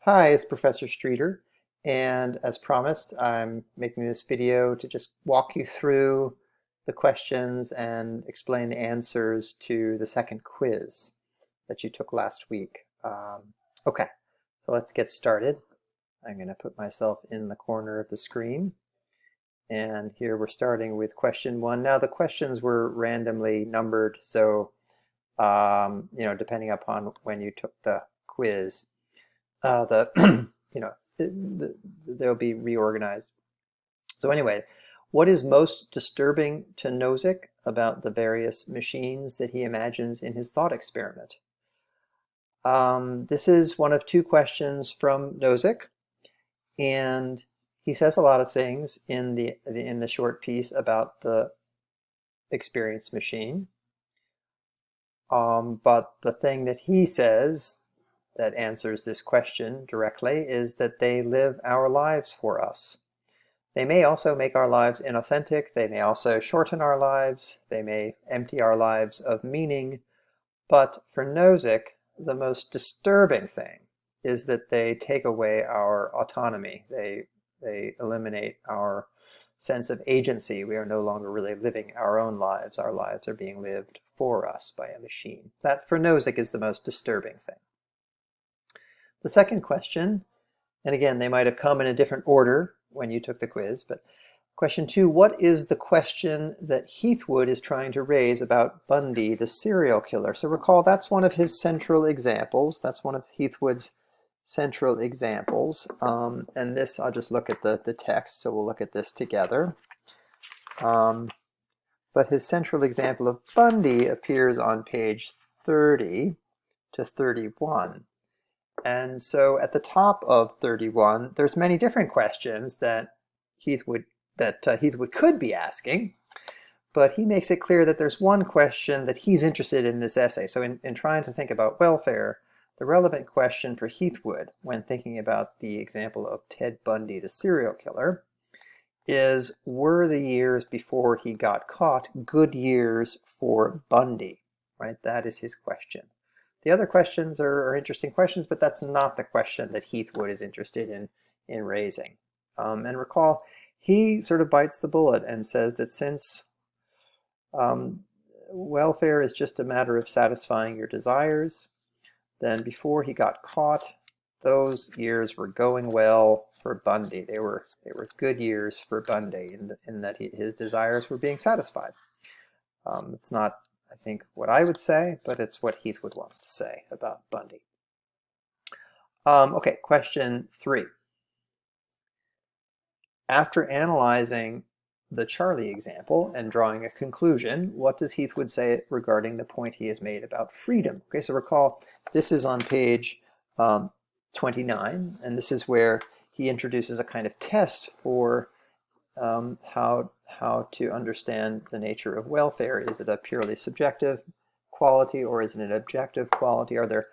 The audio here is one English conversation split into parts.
Hi, it's Professor Streeter, and as promised, I'm making this video to just walk you through the questions and explain the answers to the second quiz that you took last week. Okay, so let's get started. I'm going to put myself in the corner of the screen, and here we're starting with question 1. Now the questions were randomly numbered, so depending upon when you took the quiz, they'll be reorganized. So anyway, what is most disturbing to Nozick about the various machines that he imagines in his thought experiment? This is one of two questions from Nozick, and he says a lot of things in the short piece about the experience machine. But the thing that he says that answers this question directly is that they live our lives for us. They may also make our lives inauthentic. They may also shorten our lives. They may empty our lives of meaning. But for Nozick, the most disturbing thing is that they take away our autonomy. They eliminate our sense of agency. We are no longer really living our own lives. Our lives are being lived for us by a machine. That, for Nozick, is the most disturbing thing. The second question, and again, they might have come in a different order when you took the quiz, but question 2, what is the question that Heathwood is trying to raise about Bundy, the serial killer? So recall, that's one of his central examples. That's one of Heathwood's central examples. And this, I'll just look at the text, so we'll look at this together. But his central example of Bundy appears on page 30 to 31. And so at the top of 31, there's many different questions that Heathwood could be asking, but he makes it clear that there's one question that he's interested in this essay. So in trying to think about welfare, the relevant question for Heathwood when thinking about the example of Ted Bundy, the serial killer, is, were the years before he got caught good years for Bundy? Right? That is his question. The other questions are interesting questions, but that's not the question that Heathwood is interested in raising. And recall, he sort of bites the bullet and says that since welfare is just a matter of satisfying your desires, then before he got caught, those years were going well for Bundy. They were good years for Bundy in that his desires were being satisfied. It's not, I think, what I would say, but it's what Heathwood wants to say about Bundy. Okay, question 3. After analyzing the Charlie example and drawing a conclusion, what does Heathwood say regarding the point he has made about freedom? Okay, so recall, this is on page 29, and this is where he introduces a kind of test for how to understand the nature of welfare. Is it a purely subjective quality, or is it an objective quality? Are there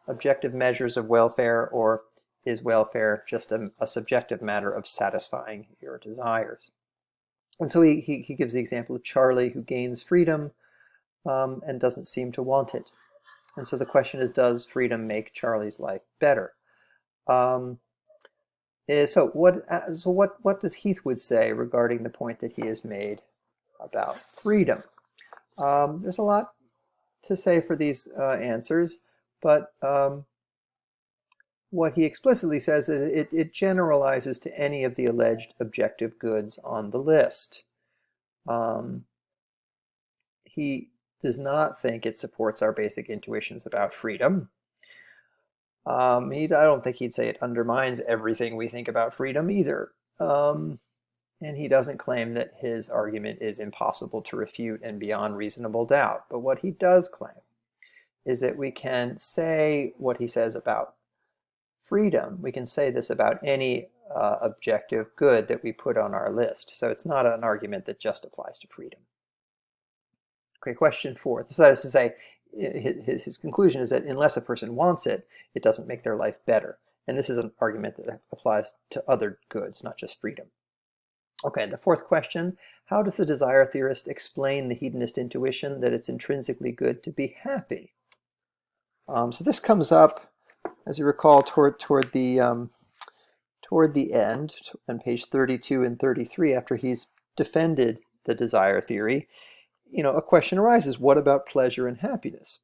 objective measures of welfare, or is welfare just a subjective matter of satisfying your desires? And so he gives the example of Charlie, who gains freedom and doesn't seem to want it. And so the question is, does freedom make Charlie's life better? So what does Heathwood say regarding the point that he has made about freedom? There's a lot to say for these answers, but what he explicitly says is it generalizes to any of the alleged objective goods on the list. He does not think it supports our basic intuitions about freedom. I don't think he'd say it undermines everything we think about freedom either. And he doesn't claim that his argument is impossible to refute and beyond reasonable doubt. But what he does claim is that we can say what he says about freedom. We can say this about any objective good that we put on our list. So it's not an argument that just applies to freedom. Okay, question 4. That is to say, his conclusion is that unless a person wants it, it doesn't make their life better. And this is an argument that applies to other goods, not just freedom. Okay, the fourth question, how does the desire theorist explain the hedonist intuition that it's intrinsically good to be happy? So this comes up as you recall, toward the end, on page 32 and 33, after he's defended the desire theory, a question arises: what about pleasure and happiness?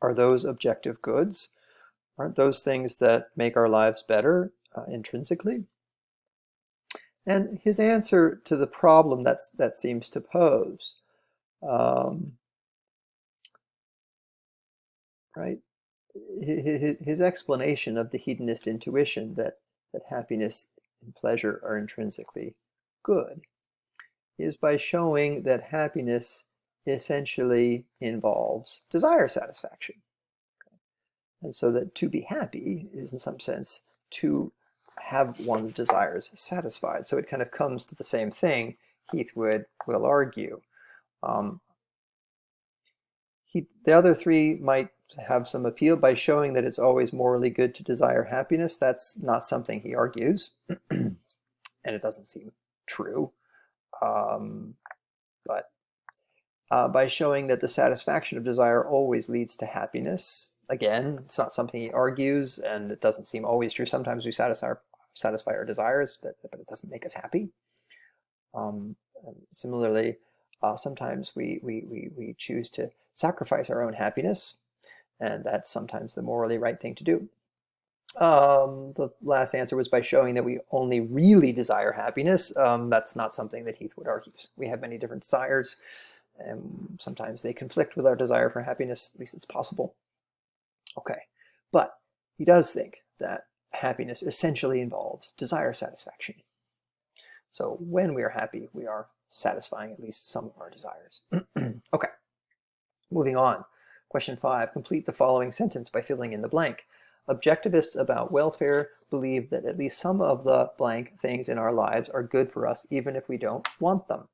Are those objective goods? Aren't those things that make our lives better intrinsically? And his answer to the problem that seems to pose, right? His explanation of the hedonist intuition that happiness and pleasure are intrinsically good is by showing that happiness essentially involves desire satisfaction. And so that to be happy is, in some sense, to have one's desires satisfied. So it kind of comes to the same thing, Heathwood will argue. The other three might have some appeal by showing that it's always morally good to desire happiness. That's not something he argues, and it doesn't seem true. But by showing that the satisfaction of desire always leads to happiness, again, it's not something he argues, and it doesn't seem always true. Sometimes we satisfy our desires, but it doesn't make us happy. Similarly, sometimes we choose to sacrifice our own happiness, and that's sometimes the morally right thing to do. The last answer was by showing that we only really desire happiness. That's not something that Heathwood argues. We have many different desires, and sometimes they conflict with our desire for happiness, at least it's possible. Okay, but he does think that happiness essentially involves desire satisfaction. So when we are happy, we are satisfying at least some of our desires. Okay, moving on. Question 5, complete the following sentence by filling in the blank. Objectivists about welfare believe that at least some of the blank things in our lives are good for us even if we don't want them.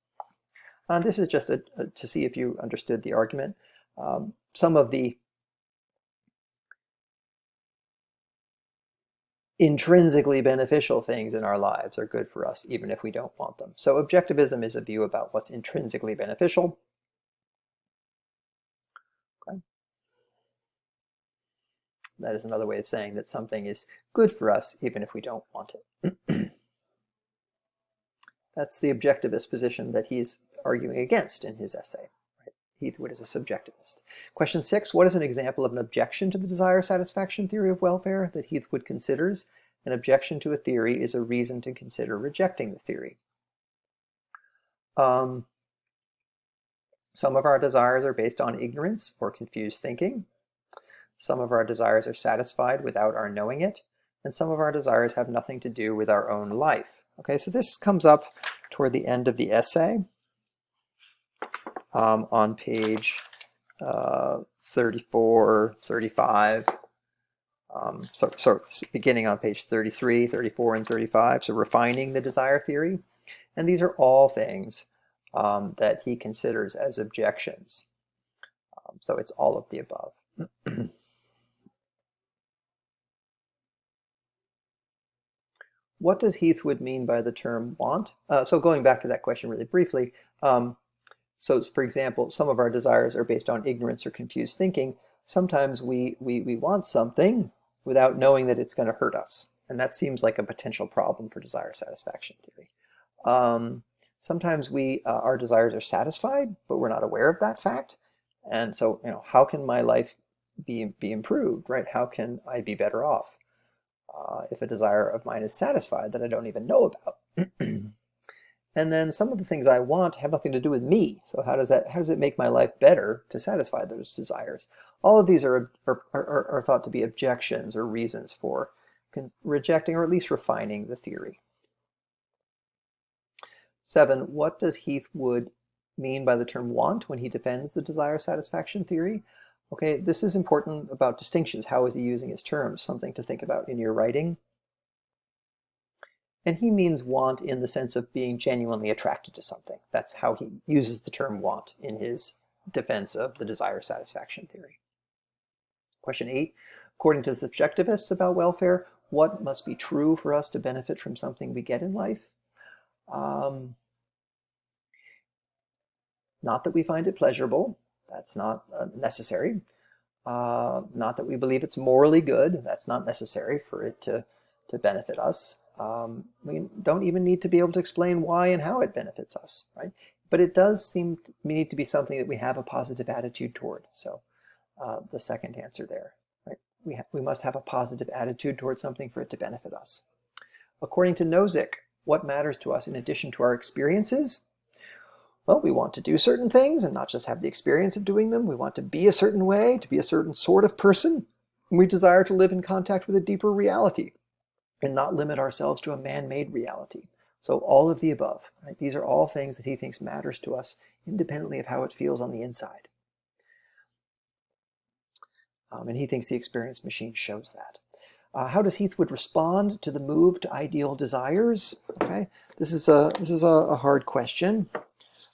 This is just to see if you understood the argument. Some of the intrinsically beneficial things in our lives are good for us even if we don't want them. So objectivism is a view about what's intrinsically beneficial. Okay. That is another way of saying that something is good for us even if we don't want it. That's the objectivist position that he's arguing against in his essay. Right? Heathwood is a subjectivist. Question 6, what is an example of an objection to the desire satisfaction theory of welfare that Heathwood considers? An objection to a theory is a reason to consider rejecting the theory. Some of our desires are based on ignorance or confused thinking. Some of our desires are satisfied without our knowing it, and some of our desires have nothing to do with our own life. Okay, so this comes up toward the end of the essay on page 34, 35. So beginning on page 33, 34, and 35, so refining the desire theory. And these are all things that he considers as objections. So it's all of the above. What does Heathwood mean by the term want? So going back to that question really briefly, so for example, some of our desires are based on ignorance or confused thinking. Sometimes we want something without knowing that it's going to hurt us. And that seems like a potential problem for desire satisfaction theory. Sometimes our desires are satisfied, but we're not aware of that fact. And so, how can my life be improved, right? How can I be better off? If a desire of mine is satisfied that I don't even know about. And then some of the things I want have nothing to do with me. So how does it make my life better to satisfy those desires? All of these are thought to be objections or reasons for rejecting or at least refining the theory. 7, what does Heathwood mean by the term want when he defends the desire satisfaction theory? Okay, this is important about distinctions. How is he using his terms? Something to think about in your writing. And he means want in the sense of being genuinely attracted to something. That's how he uses the term want in his defense of the desire satisfaction theory. Question 8, according to the subjectivists about welfare, what must be true for us to benefit from something we get in life? Not that we find it pleasurable. That's not necessary. Not that we believe it's morally good. That's not necessary for it to benefit us. We don't even need to be able to explain why and how it benefits us, right? But it does seem to need to be something that we have a positive attitude toward. So the second answer there, right? We must have a positive attitude towards something for it to benefit us. According to Nozick, what matters to us in addition to our experiences? Well, we want to do certain things and not just have the experience of doing them. We want to be a certain way, to be a certain sort of person. We desire to live in contact with a deeper reality and not limit ourselves to a man-made reality. So all of the above, right? These are all things that he thinks matters to us independently of how it feels on the inside. And he thinks the experience machine shows that. How does Heathwood respond to the move to ideal desires? Okay, this is a hard question.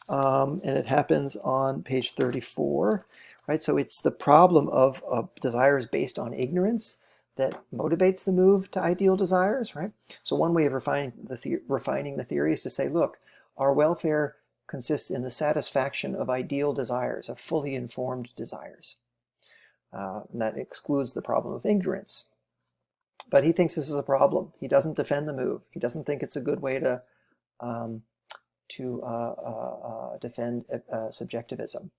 And it happens on page 34, right? So it's the problem of desires based on ignorance that motivates the move to ideal desires, right? So one way of refining the theory is to say, look, our welfare consists in the satisfaction of ideal desires, of fully informed desires. And that excludes the problem of ignorance. But he thinks this is a problem. He doesn't defend the move. He doesn't think it's a good way to defend subjectivism.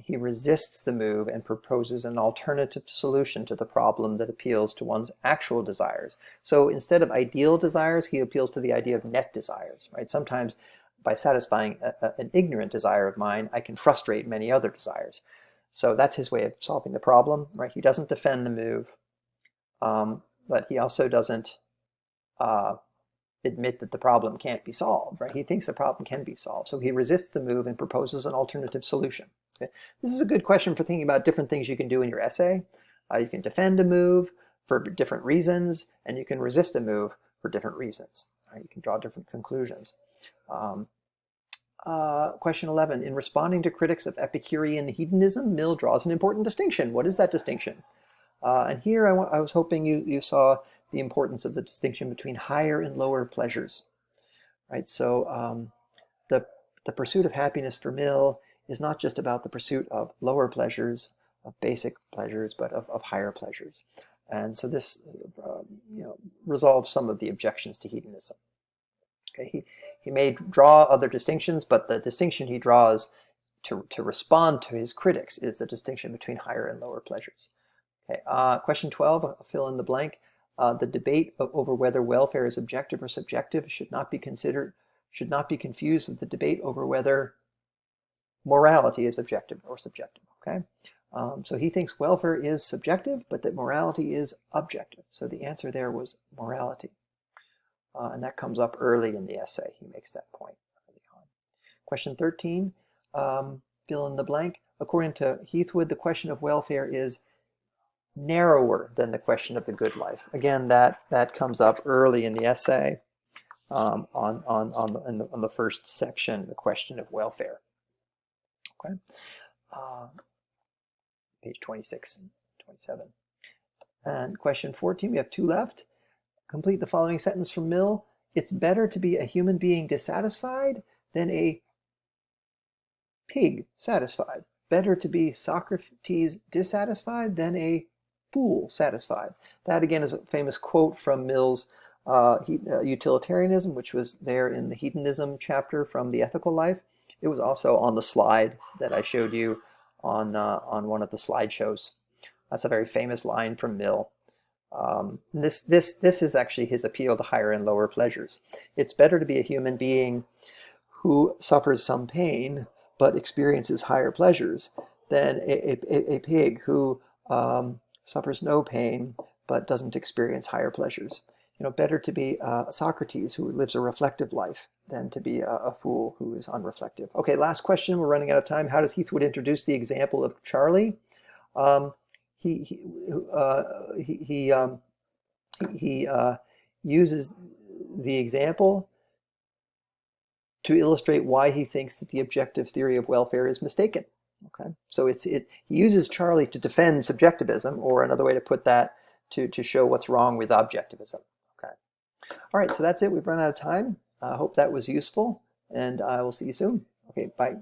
He resists the move and proposes an alternative solution to the problem that appeals to one's actual desires. So instead of ideal desires, he appeals to the idea of net desires, right? Sometimes by satisfying an ignorant desire of mine, I can frustrate many other desires. So that's his way of solving the problem, right? He doesn't defend the move, but he also doesn't admit that the problem can't be solved, right? He thinks the problem can be solved. So he resists the move and proposes an alternative solution. Okay? This is a good question for thinking about different things you can do in your essay. You can defend a move for different reasons, and you can resist a move for different reasons. Right? You can draw different conclusions. Question 11. In responding to critics of Epicurean hedonism, Mill draws an important distinction. What is that distinction? And here I was hoping you saw the importance of the distinction between higher and lower pleasures, right? So the pursuit of happiness for Mill is not just about the pursuit of lower pleasures, of basic pleasures, but of higher pleasures. And so this resolves some of the objections to hedonism. Okay, he may draw other distinctions, but the distinction he draws to respond to his critics is the distinction between higher and lower pleasures. Okay, question 12, fill in the blank. The debate over whether welfare is objective or subjective should not be confused with the debate over whether morality is objective or subjective. Okay, so he thinks welfare is subjective, but that morality is objective. So the answer there was morality, and that comes up early in the essay. He makes that point early on. Question 13, fill in the blank. According to Heathwood, the question of welfare is narrower than the question of the good life. Again, that comes up early in the essay on the first section, the question of welfare. Okay, page 26 and 27. And question 14, we have 2 left. Complete the following sentence from Mill. It's better to be a human being dissatisfied than a pig satisfied. Better to be Socrates dissatisfied than a fool satisfied. That again is a famous quote from Mill's utilitarianism, which was there in the hedonism chapter from The Ethical Life. It was also on the slide that I showed you on one of the slideshows. That's a very famous line from Mill. This is actually his appeal to higher and lower pleasures. It's better to be a human being who suffers some pain but experiences higher pleasures than a pig who suffers no pain but doesn't experience higher pleasures. Better to be Socrates who lives a reflective life than to be a fool who is unreflective. Okay, last question. We're running out of time. How does Heathwood introduce the example of Charlie? He uses the example to illustrate why he thinks that the objective theory of welfare is mistaken. Okay, so he uses Charlie to defend subjectivism, or another way to put that, to show what's wrong with objectivism. Okay, all right, so that's it. We've run out of time. I hope that was useful, and I will see you soon. Okay, bye.